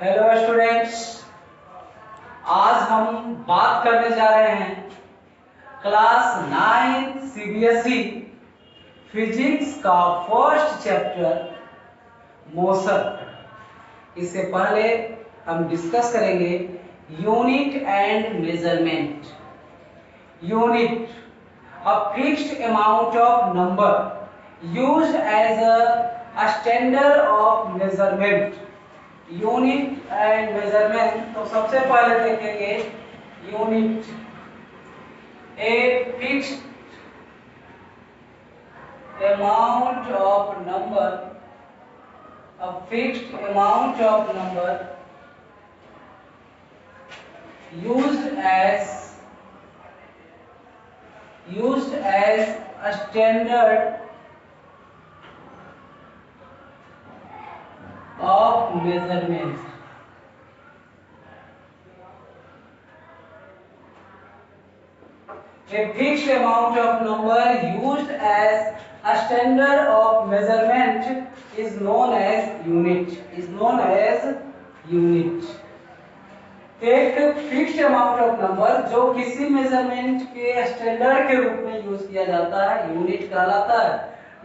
Hello students, आज हम बात करने जा रहे हैं क्लास 9 सीबीएसई फिजिक्स का फर्स्ट चैप्टर मोशन। इससे पहले हम डिस्कस करेंगे unit and measurement. Unit, a fixed amount of number used as a standard of measurement। Unit and measurement, तो सबसे पहले देखेंगे unit. A fixed amount of number, a fixed amount of number used as a standard of measurement। A fixed amount of number used as a standard of measurement is known as unit। एक fixed amount of number जो किसी measurement के standard के रूप में use किया जाता है, यूनिट कहलाता है।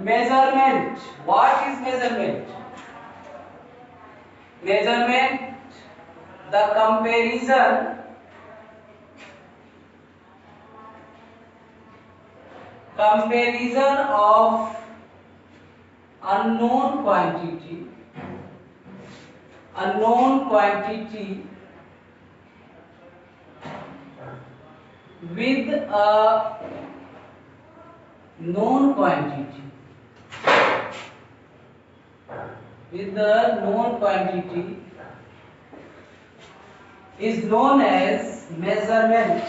Measurement, what is measurement? Measurement, the comparison of unknown quantity with a known quantity is known as measurement।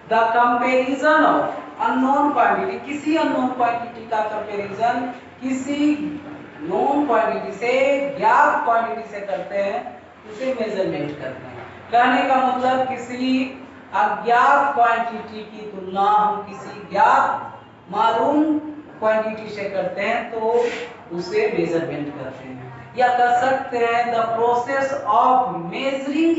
The comparison of unknown quantity, किसी unknown quantity का comparison किसी known quantity से, ज्ञात quantity से करते हैं, उसे measurement करते हैं। कहने का मतलब किसी अज्ञात क्वांटिटी की तुलना हम किसी ज्ञात मालूम क्वांटिटी से करते हैं तो उसे मेजरमेंट करते हैं। या कर सकते हैं the process of measuring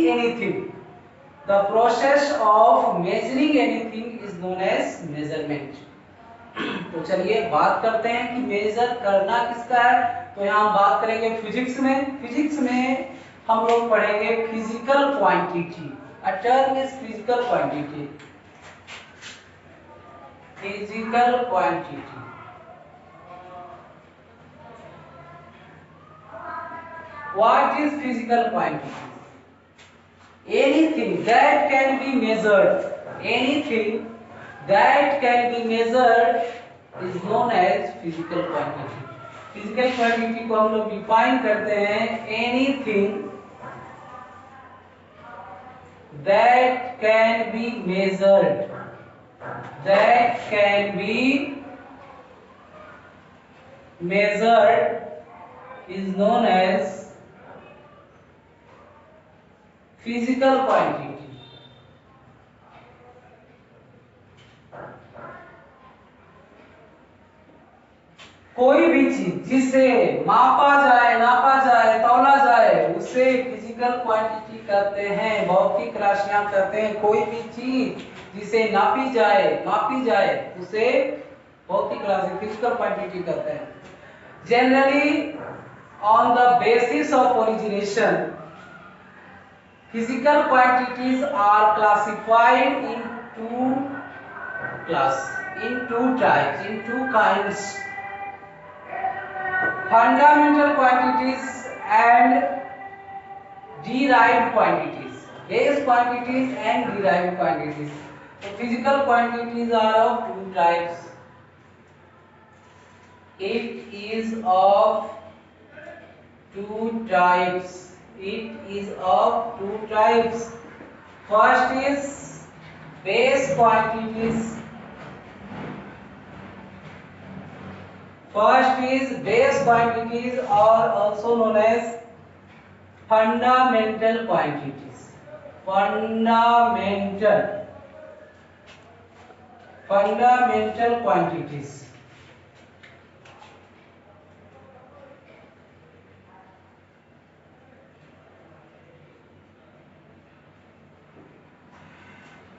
anything is known as measurement. तो चलिए बात करते हैं कि मेजर करना किसका है। तो यहाँ हम बात करेंगे फिजिक्स में हम लोग पढ़ेंगे physical quantity. A term is physical quantity। What is physical quantity? Anything that can be measured, is known as physical quantity। Physical quantity को हम लोग डिफाइन करते हैं anything that can be measured is known as physical quantity। कोई भी चीज जिसे नापा जाए, तौला जाए, उसे फिजिकल क्वांटिटी कहते हैं, भौतिक राशियां कहते हैं। कोई भी चीज जिसे मापी जाए उसे भौतिक राशि फिजिकल क्वांटिटी कहते हैं। Generally on the basis of origination, physical quantities are classified in two kinds: fundamental quantities and derived quantities। Base quantities and derived quantities। So physical quantities are of two types। It is of two types। First is base quantities। Or also known as fundamental quantities। Fundamental quantities।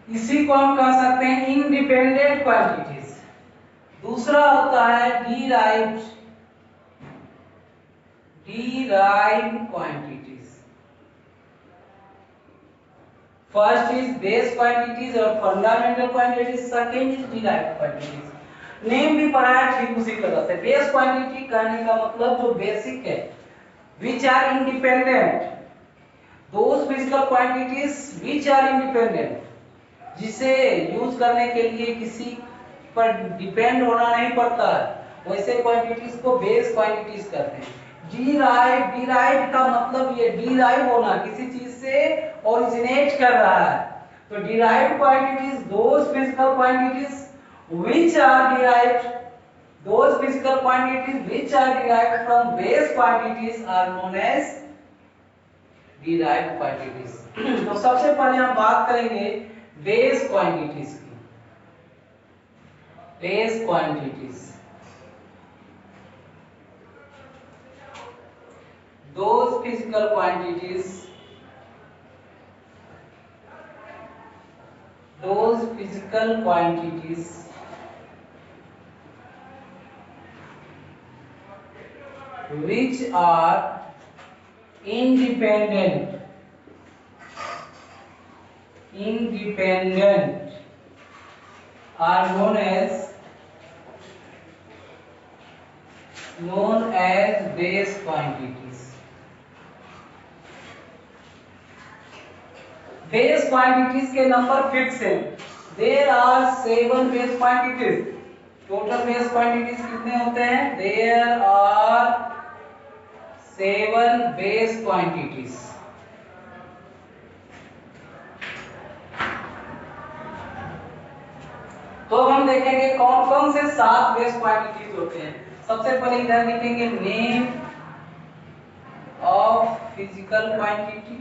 इसी को हम कह सकते हैं independent quantities. दूसरा होता है derived quantities. First is base quantities और fundamental quantities, second is derived quantities. Name भी पढ़ा है ठीक उसी तरह से। बेस क्वांटिटी कहने का मतलब जो बेसिक है, which are independent, those physical quantities which are independent, जिसे यूज करने के लिए किसी पर डिपेंड होना नहीं पड़ता है, वैसे क्वांटिटीज को बेस क्वांटिटीज कहते हैं। डिराइव का मतलब ये डिराइव होना, किसी चीज से ओरिजिनेट कर रहा है। तो derived quantities those physical quantities which are derived, those physical quantities which are derived from base quantities are known as derived quantities। तो सबसे पहले हम बात करेंगे बेस क्वांटिटीज की। Base quantities those physical quantities which are independent are known as base quantities। Base quantities के number fix है। There are 7 base quantities. Total base quantities कितने होते हैं? There are 7 base quantities. तो हम देखेंगे कौन कौन से 7 बेस क्वांटिटीज होते हैं। सबसे पहले इधर लिखेंगे name of physical quantity.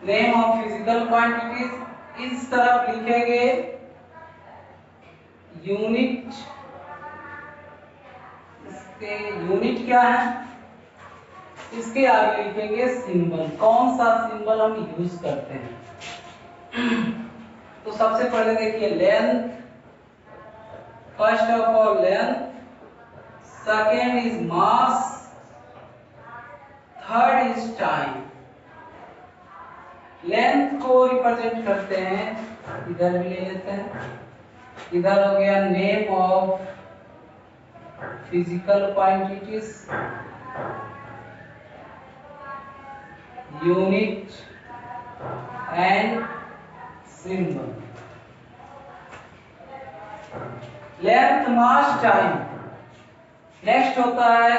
Name of physical quantities. इस तरफ लिखेंगे यूनिट। इसके यूनिट क्या है? इसके आगे लिखेंगे सिंबल। कौन सा सिंबल हम यूज करते हैं? तो सबसे पहले देखिए length. First of all length, second is mass, third is time. Length को रिप्रेजेंट करते हैं, इधर भी ले लेते हैं। इधर हो गया name of physical quantities, unit and symbol. Length, mass, time. Next होता है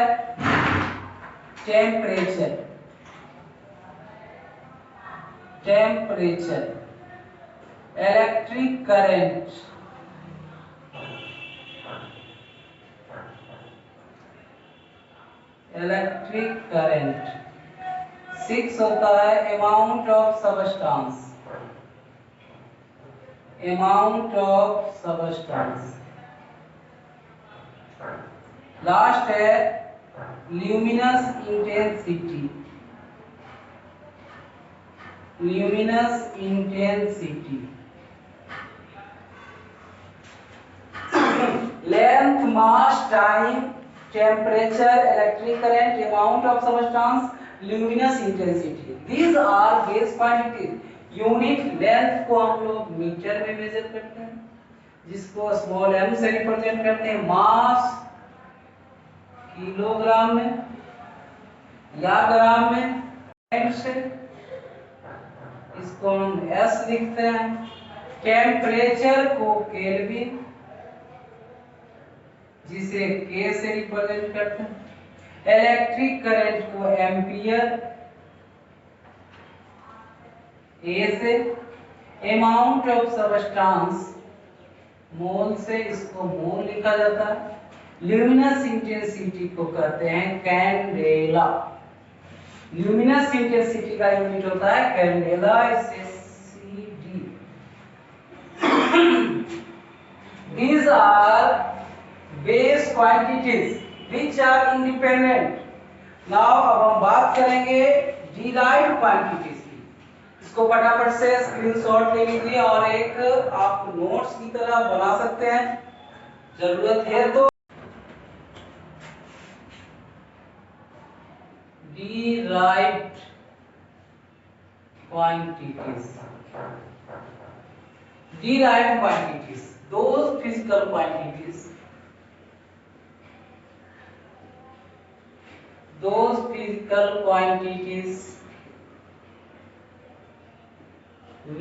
टेम्परेचर। इलेक्ट्रिक करंट, सिक्स होता है अमाउंट ऑफ सबस्टेंस। लास्ट है luminous intensity. Length, mass, time, temperature, electric current, amount of substance, luminous intensity, these are base quantities. Unit length को हम लोग metre में major करते हैं, जिसको स्मॉल m से रिप्रेजेंट करते हैं। मास किलोग्राम में या ग्राम में, से इसको हम s लिखते हैं। टेम्परेचर को केल्विन, जिसे K से रिप्रेजेंट करते हैं। इलेक्ट्रिक करंट को एम्पियर, A से। अमाउंट ऑफ सबस्टेंस मोल से, इसको मोल लिखा जाता है। ल्यूमिनस इंटेंसिटी को कहते हैं कैंडेला। ल्यूमिनस इंटेंसिटी का यूनिट होता है कैंडेला, इसे CD। These are base quantities which are independent now अब हम बात करेंगे डिराइव्ड क्वांटिटीज की। इसको फटाफट से स्क्रीनशॉट ले लीजिए और एक आप नोट्स की तरह बना सकते हैं, जरूरत है तो। Derived quantities, derived quantities, those physical quantities,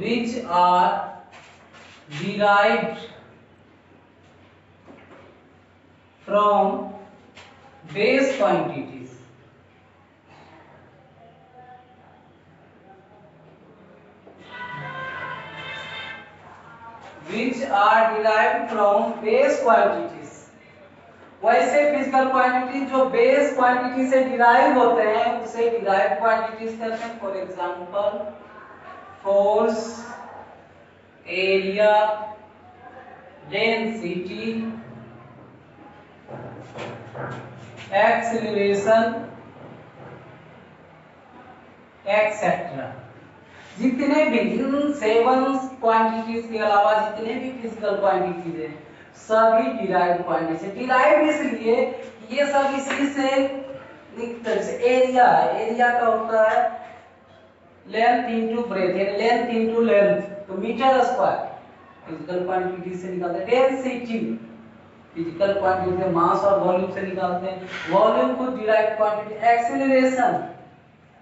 which are derived from base quantities, which are derived from base quantities। वैसे फिजिकल क्वांटिटी जो बेस क्वांटिटी से डिराइव होते हैं उसे डिराइव्ड क्वांटिटीज कहते हैं। For example force, area, density, acceleration etcetera. जितने भी इन 7 क्वांटिटीज के अलावा जितने भी फिजिकल क्वांटिटीज हैं सभी डिराइव्ड क्वांटिटीज है। डिराइव्ड इसलिए ये सब इसी से एरिया का होता है लेंथ इनटू ब्रेथ, यानी लेंथ इनटू लेंथ, तो मीटर स्क्वायर फिजिकल क्वांटिटी से निकालते हैं। डेंसिटी फिजिकल क्वांटिटी से मास और वॉल्यूम से निकालते हैं, वॉल्यूम को डिराइव्ड क्वांटिटी। एक्सीलरेशन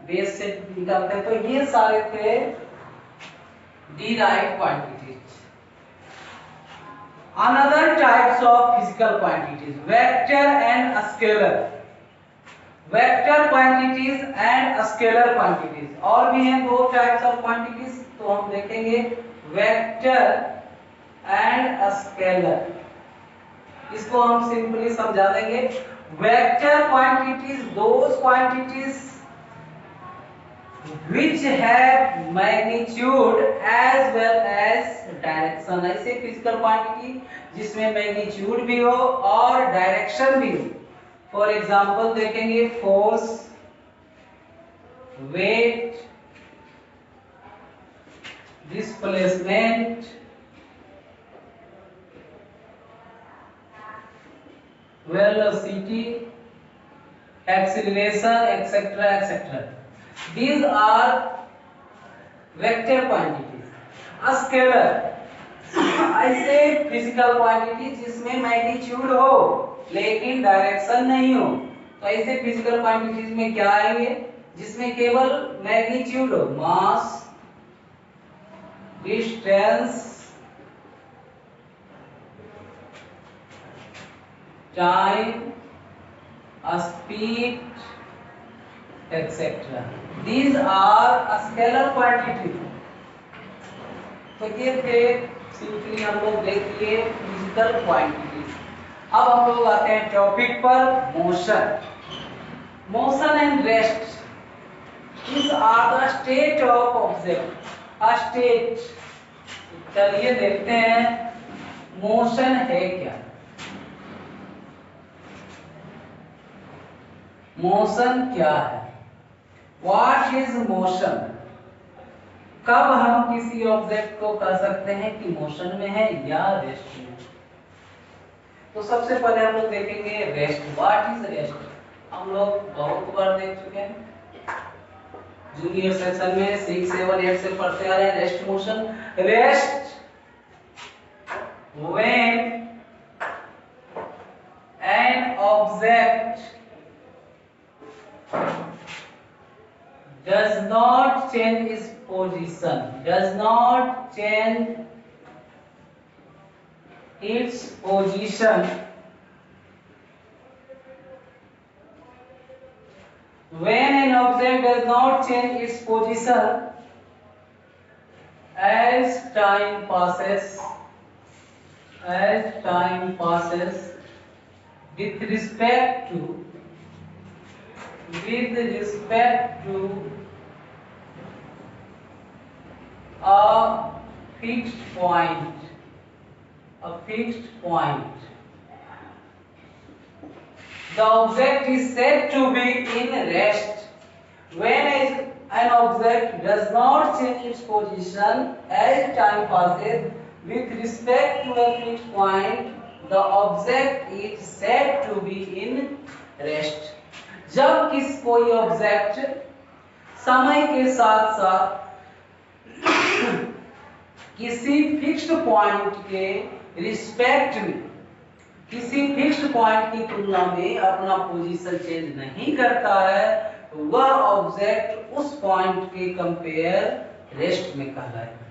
बेस से निकालते हैं। तो ये सारे थे derived quantities. Another types of physical quantities vector and scalar, vector quantities and scalar quantities. और भी हैं 2 टाइप्स ऑफ क्वांटिटीज, तो हम देखेंगे वेक्टर एंड स्केलर। इसको हम सिंपली समझा देंगे। Vector quantities those quantities which have magnitude as well as direction। ऐसे फिजिकल क्वांटिटी जिसमें मैग्नीट्यूड भी हो और डायरेक्शन भी हो। फॉर एग्जांपल देखेंगे force, weight, displacement, velocity, acceleration etcetera etcetera. These are vector quantities। Scalar ऐसे फिजिकल क्वांटिटी जिसमें मैग्नीट्यूड हो लेकिन डायरेक्शन नहीं हो। तो ऐसे फिजिकल क्वांटिटीज में क्या आएंगे जिसमें केवल मैग्नीट्यूड हो, mass, distance, time, speed etcetera. These are scalar quantities। तो ये थे सिंपली हम लोग देख लिए फिजिकल क्वांटिटीज। अब हम लोग आते हैं टॉपिक पर motion. Motion and rest, these are the state of object, a state। चलिए देखते हैं मोशन है क्या। मोशन क्या है? What is motion? कब हम किसी ऑब्जेक्ट को कह सकते हैं कि मोशन में है या रेस्ट में? तो सबसे पहले हम लोग देखेंगे रेस्ट। What is rest? हम लोग बहुत बार देख चुके हैं, जूनियर सेक्शन में 6, 7, 8 से पढ़ते आ रहे हैं rest motion. Rest when an object does not change its position, does not change its position when an object does not change its position as time passes with respect to a fixed point, The object is said to be in rest when an object does not change its position as time passes with respect to a fixed point. The object is said to be in rest. जब कोई object समय के साथ साथ किसी fixed point के respect में, किसी फिक्स्ड पॉइंट की तुलना में अपना पोजीशन चेंज नहीं करता है, वह ऑब्जेक्ट उस पॉइंट के कंपेयर रेस्ट में कहलाएगा.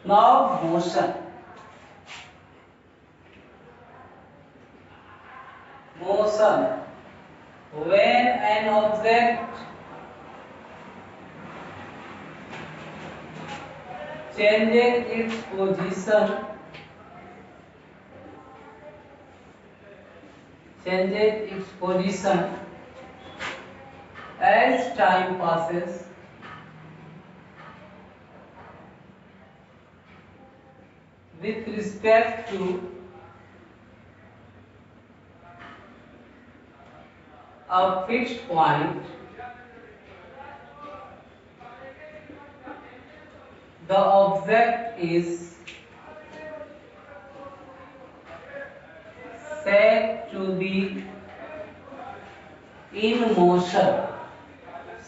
Now motion. Motion when an object changes its position as time passes with respect to a fixed point, the object is said to be in motion.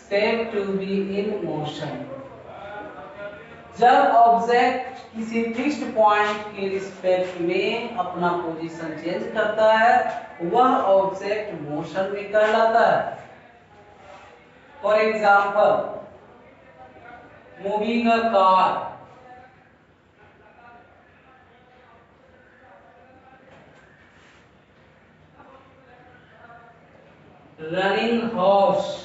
Said to be in motion. जब object किसी fixed point के respect में अपना position change करता है, वह object motion में कहलाता है. For example, moving a car. Running horse.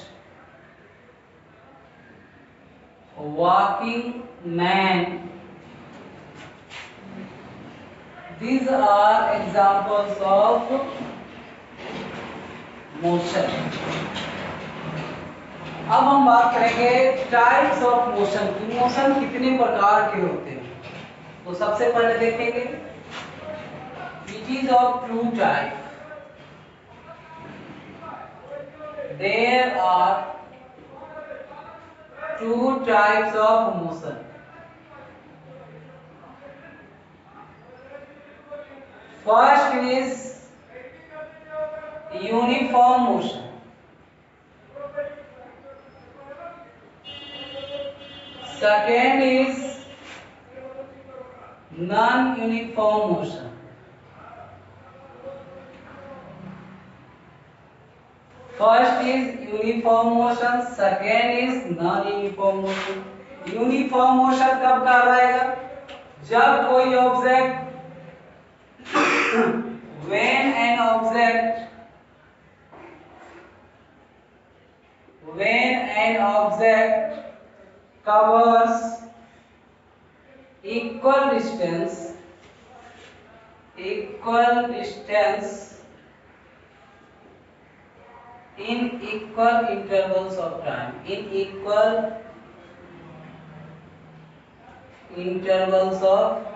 Walking man. These are examples of motion. अब हम बात करेंगे टाइप्स ऑफ मोशन की. मोशन कितने प्रकार के होते हैं, तो सबसे पहले देखेंगे it is of two type. There are two types of motion. First is uniform motion. Second is non-uniform motion. First is uniform motion, second is non-uniform motion. Uniform motion कब कहलाएगा? जब कोई object when an object covers equal distance in equal intervals of time. In equal intervals of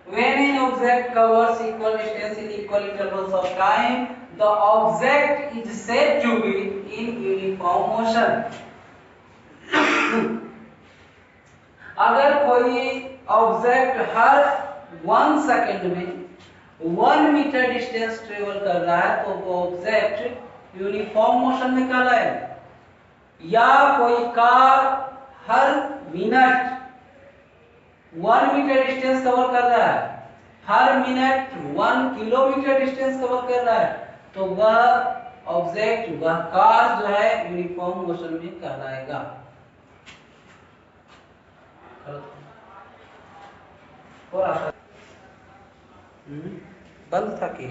when an object covers equal distance in equal intervals of time, the object is said to be in uniform motion. अगर कोई object हर 1 second में 1 metre distance travel कर रहा है, तो वो object uniform motion में कहलाएगा. या कोई कार हर मिनट 1 मीटर डिस्टेंस कवर कर रहा है, हर मिनट 1 किलोमीटर डिस्टेंस कवर कर रहा है, तो वह ऑब्जेक्ट, वह कार जो है यूनिफॉर्म मोशन में कहलाएगा. और बंद था कि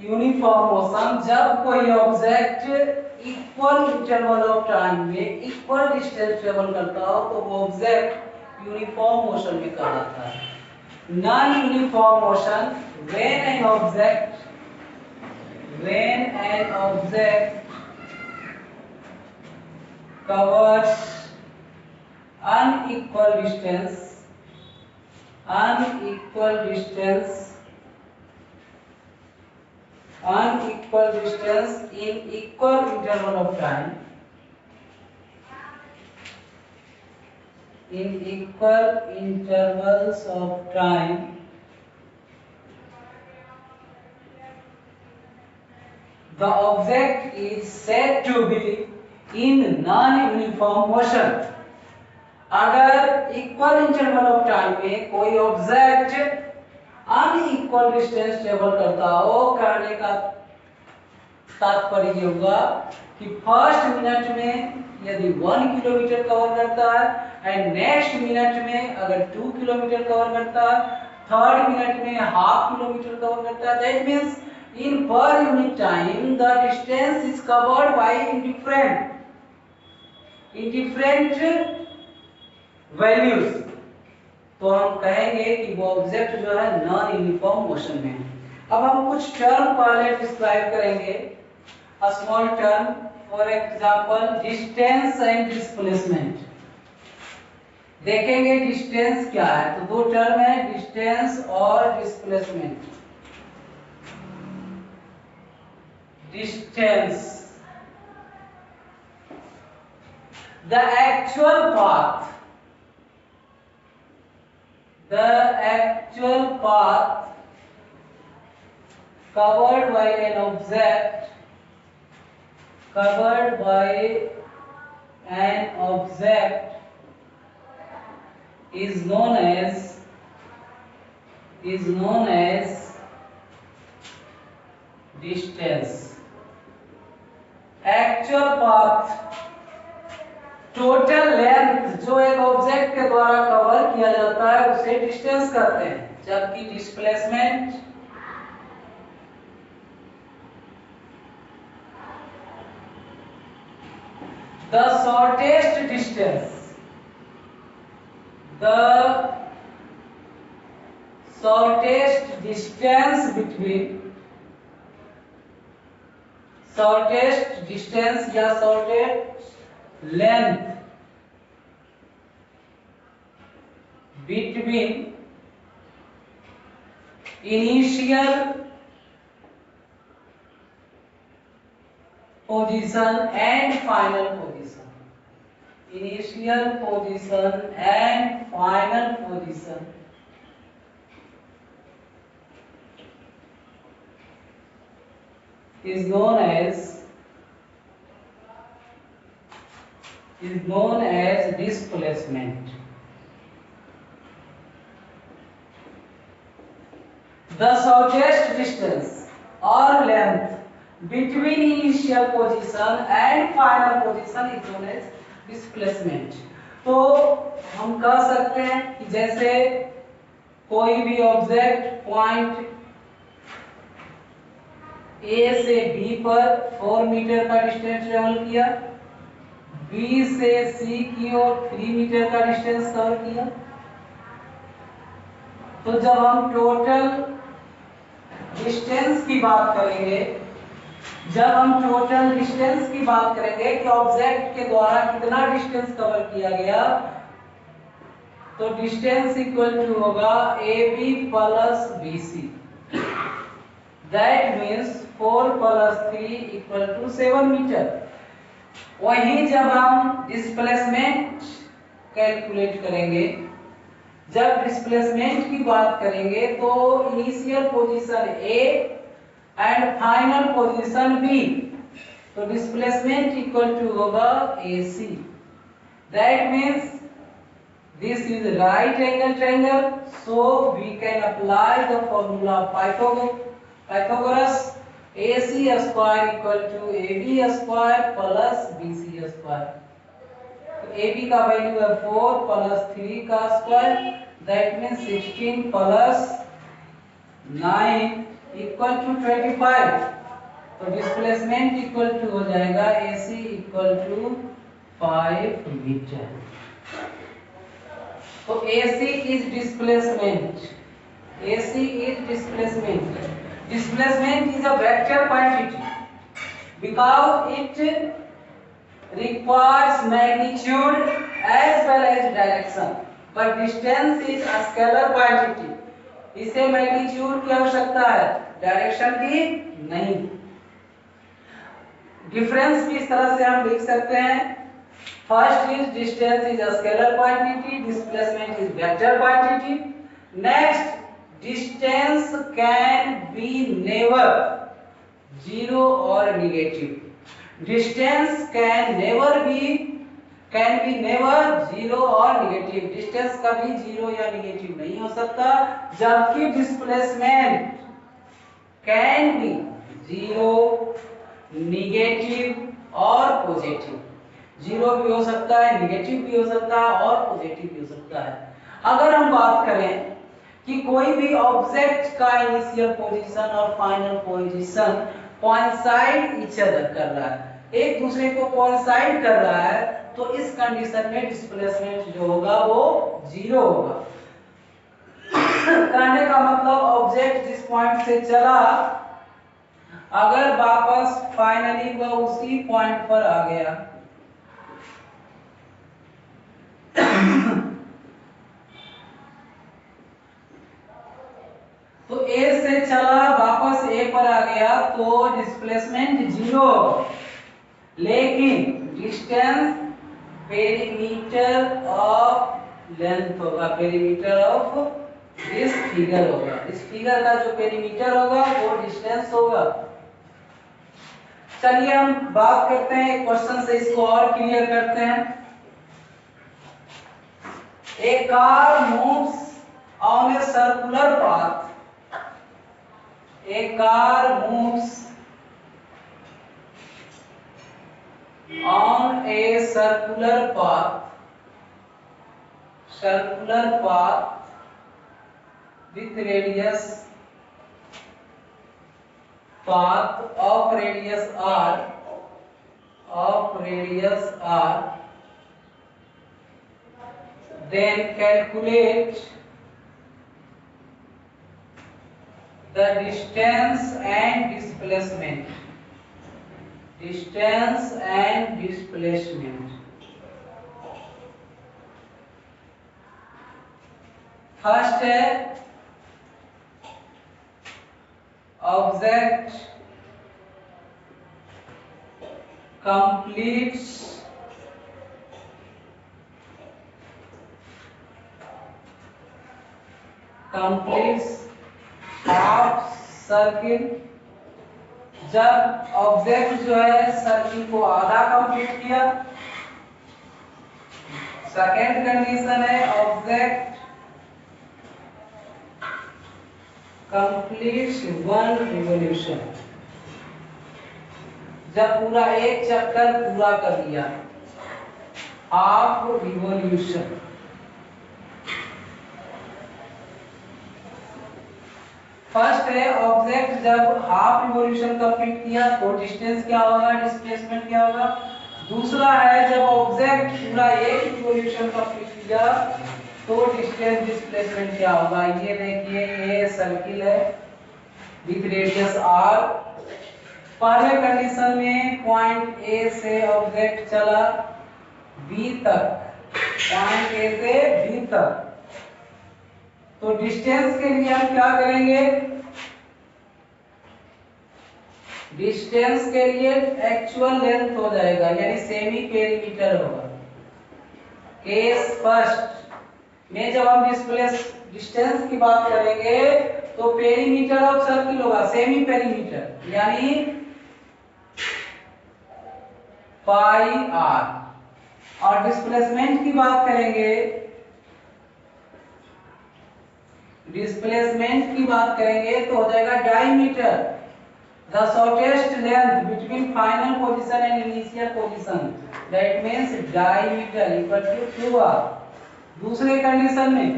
यूनिफॉर्म मोशन जब कोई object equal interval of time में इक्वल डिस्टेंस ट्रेवल करता हो, तो वो ऑब्जेक्ट यूनिफॉर्म मोशन में कहलाता है. Non uniform motion when an object covers unequal distance in equal interval of time, in equal intervals of time, the object is said to be in non-uniform motion. अगर equal interval of time में कोई object unequal distance travel करता हो, कहने का तात्पर्य ये होगा कि फर्स्ट मिनट में यदि 1 किलोमीटर कवर करता है एंड नेक्स्ट मिनट में अगर 2 किलोमीटर कवर करता है, थर्ड मिनट में हाफ किलोमीटर कवर करता है, that means in per unit time the distance is covered by indifferent values. तो हम कहेंगे कि वो ऑब्जेक्ट जो है नॉन यूनिफॉर्म मोशन में है. अब हम कुछ टर्म पहले डिस्क्राइब करेंगे. A small term, for example distance and displacement. देखेंगे डिस्टेंस क्या है. तो दो टर्म है, डिस्टेंस और displacement. Distance, the actual path covered by an object is known as distance. Actual path, total length जो एक ऑब्जेक्ट के द्वारा कवर किया जाता है उसे डिस्टेंस कहते हैं. जबकि displacement the shortest distance between shortest distance या shortest length between initial position and final position. Initial position and final position is known as displacement. The shortest distance or length between initial position and final position is known as displacement. तो हम कह सकते हैं कि जैसे कोई भी object point A से B पर 4 मीटर का डिस्टेंस ट्रेवल किया, B से C की ओर 3 मीटर का डिस्टेंस कवर किया. तो जब हम टोटल डिस्टेंस की बात करेंगे कि ऑब्जेक्ट के द्वारा कितना डिस्टेंस कवर किया गया, तो डिस्टेंस इक्वल टू होगा AB plus BC. That means 4 plus 3 equal to 7 metre. वहीं जब हम डिस्प्लेसमेंट कैलकुलेट करेंगे, जब डिस्प्लेसमेंट की बात करेंगे तो initial position A and final position B, तो डिस्प्लेसमेंट इक्वल टू होगा AC. That means this is right angle triangle, so we can apply the formula of Pythagoras. AC square equal to AB square plus BC square. तो AB का value है 4 plus 3 का square, that means 16 plus 9 equal to 25. तो displacement equal to हो जाएगा AC equal to 5 metre. तो AC is displacement. Displacement is a vector quantity because it requires magnitude as well as direction, but distance is a scalar quantity. इसे magnitude की आवश्यकता है, direction की नहीं। Difference भी इस तरह से हम लिख सकते हैं, first is distance is a scalar quantity, displacement is vector quantity. Next, distance can be never zero और negative. Distance can be never zero और नेगेटिव। डिस्टेंस कभी जीरो या नेगेटिव नहीं हो सकता, जबकि displacement can be zero, negative और positive. Zero भी हो सकता है, नेगेटिव भी हो सकता है और पॉजिटिव भी हो सकता है। अगर हम बात करें कि कोई भी ऑब्जेक्ट का इनिशियल पोजीशन और final position coincide each other कर रहा है, एक दूसरे को कोइंसाइड कर रहा है, तो इस कंडीशन में डिस्प्लेसमेंट जो होगा वो जीरो होगा। कहने का मतलब ऑब्जेक्ट जिस पॉइंट से चला, अगर वापस फाइनली वह उसी पॉइंट पर आ गया तो ए से चला वापस ए पर आ गया तो डिस्प्लेसमेंट जीरो, लेकिन डिस्टेंस पेरीमीटर ऑफ लेंथ होगा, पेरीमीटर ऑफ दिस फिगर होगा। इस फिगर का जो पेरीमीटर होगा वो डिस्टेंस होगा। चलिए हम बात करते हैं, एक क्वेश्चन से इसको और क्लियर करते हैं। A car moves on a circular path. A car moves on a circular path with radius r. Then calculate the distance and displacement. First है object completes हाफ सर्किल। जब ऑब्जेक्ट जो है circle को आधा complete किया। Second condition है object completes one revolution, जब पूरा एक चक्कर पूरा कर लिया, हाफ रिवॉल्यूशन। फर्स्ट है ऑब्जेक्ट जब हाफ रिवॉल्यूशन कंप्लीट किया तो डिस्टेंस क्या होगा, डिस्प्लेसमेंट क्या होगा। दूसरा है जब ऑब्जेक्ट पूरा एक रिवॉल्यूशन कंप्लीट किया तो डिस्टेंस डिस्प्लेसमेंट क्या होगा। ये देखिए, ये सर्किल है विथ रेडियस r। पहले कंडीशन में पॉइंट ए से ऑब्जेक्ट चला बी तक, पॉइंट ए से बी तक, तो डिस्टेंस के लिए हम क्या करेंगे, डिस्टेंस के लिए एक्चुअल लेंथ हो जाएगा, यानी सेमी पेरीमीटर होगा। केस फर्स्ट में जब हम डिस्टेंस की बात करेंगे तो पेरीमीटर ऑफ सर्किल होगा सेमी पेरीमीटर, यानी पाई आर। और डिस्प्लेसमेंट की बात करेंगे, तो हो जाएगा diameter, the shortest length between final position and initial position, that means diameter equal to 2r। दूसरे कंडीशन में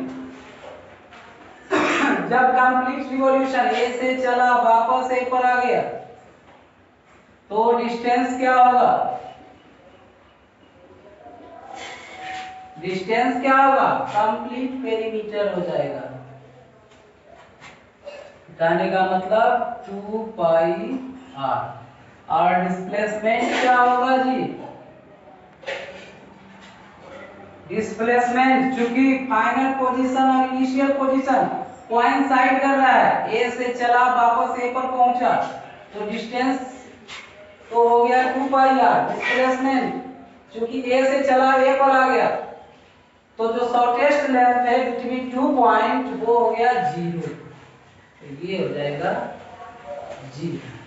जब कंप्लीट रिवॉल्यूशन ए से चला वापस ए पर आ गया तो डिस्टेंस क्या होगा, कंप्लीट पेरीमीटर हो जाएगा। कहने का मतलब 2 पाई r। और डिस्प्लेसमेंट क्या होगा जी, डिस्प्लेसमेंट, चूंकि फाइनल पोजीशन और इनिशियल पोजीशन कोइंसाइड कर रहा है, ए से चला वापस ए पर पहुंचा, तो डिस्टेंस तो हो गया 2 पाई आर। डिस्प्लेसमेंट चूंकि ए से चला ए पर आ गया, तो जो शॉर्टेस्ट लेंथ है बिटवीन 2 पॉइंट वो हो गया 0, तो ये हो जाएगा 0।